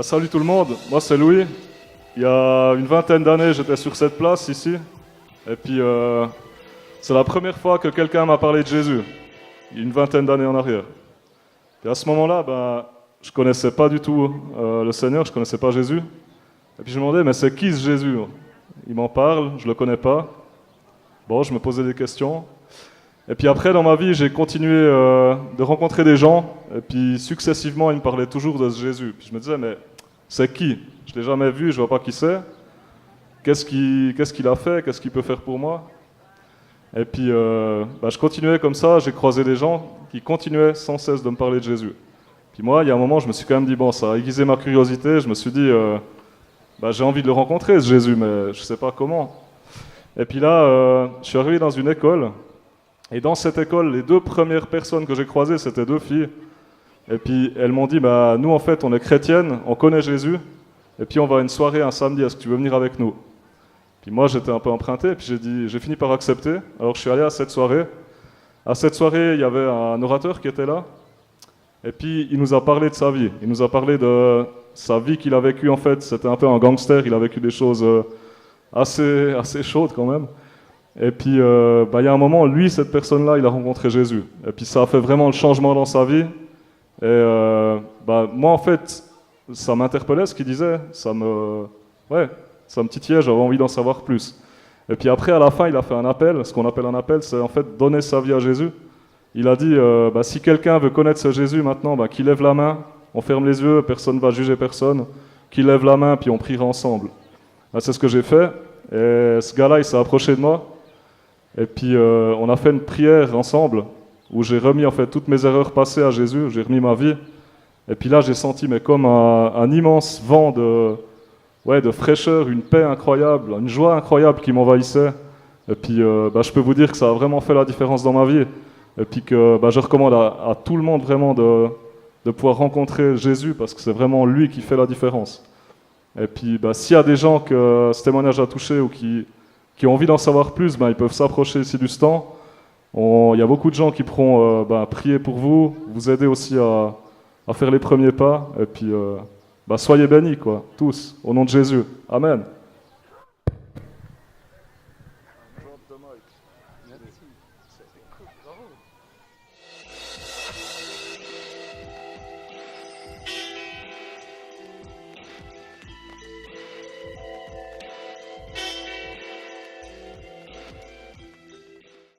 Salut tout le monde, moi c'est Louis. Il y a une vingtaine d'années, j'étais sur cette place ici. Et puis, c'est la première fois que quelqu'un m'a parlé de Jésus. Il y a une vingtaine d'années en arrière. Et à ce moment-là, je connaissais pas du tout le Seigneur, je connaissais pas Jésus. Et puis je me demandais, mais c'est qui ce Jésus? Il m'en parle, je le connais pas. Bon, je me posais des questions. Et puis après, dans ma vie, j'ai continué de rencontrer des gens. Et puis successivement, ils me parlaient toujours de ce Jésus. Puis je me disais, mais c'est qui? Je l'ai jamais vu, je vois pas qui c'est. Qu'est-ce qu'il a fait? Qu'est-ce qu'il peut faire pour moi? Et puis je continuais comme ça, j'ai croisé des gens qui continuaient sans cesse de me parler de Jésus. Puis moi, il y a un moment, je me suis quand même dit, bon, ça a aiguisé ma curiosité. Je me suis dit, j'ai envie de le rencontrer, ce Jésus, mais je sais pas comment. Et puis là, je suis arrivé dans une école. Et dans cette école, les deux premières personnes que j'ai croisées, c'était deux filles. Et puis elles m'ont dit, nous en fait, on est chrétiennes, on connaît Jésus, et puis on va à une soirée un samedi, est-ce que tu veux venir avec nous? Puis moi, j'étais un peu emprunté, et puis j'ai fini par accepter. Alors je suis allé à cette soirée. À cette soirée, il y avait un orateur qui était là, et puis il nous a parlé de sa vie. Il nous a parlé de sa vie qu'il a vécue en fait. C'était un peu un gangster, il a vécu des choses assez chaudes quand même. Et puis, il y a un moment, lui, cette personne-là, il a rencontré Jésus. Et puis, ça a fait vraiment le changement dans sa vie. Et moi, en fait, ça m'interpellait ce qu'il disait. Ça me titillait, j'avais envie d'en savoir plus. Et puis après, à la fin, il a fait un appel. Ce qu'on appelle un appel, c'est en fait donner sa vie à Jésus. Il a dit, si quelqu'un veut connaître ce Jésus maintenant, qu'il lève la main. On ferme les yeux, personne ne va juger personne. Qu'il lève la main, puis on priera ensemble. C'est ce que j'ai fait. Et ce gars-là, il s'est approché de moi. Et puis on a fait une prière ensemble où j'ai remis en fait toutes mes erreurs passées à Jésus, j'ai remis ma vie. Et puis là j'ai senti comme un immense vent de fraîcheur, une paix incroyable, une joie incroyable qui m'envahissait. Et puis je peux vous dire que ça a vraiment fait la différence dans ma vie. Et puis que je recommande à tout le monde vraiment de pouvoir rencontrer Jésus parce que c'est vraiment lui qui fait la différence. Et puis s'il y a des gens que ce témoignage a touché ou qui ont envie d'en savoir plus, ils peuvent s'approcher ici du stand. Il y a beaucoup de gens qui pourront prier pour vous, vous aider aussi à faire les premiers pas. Et puis, soyez bénis, tous, au nom de Jésus. Amen.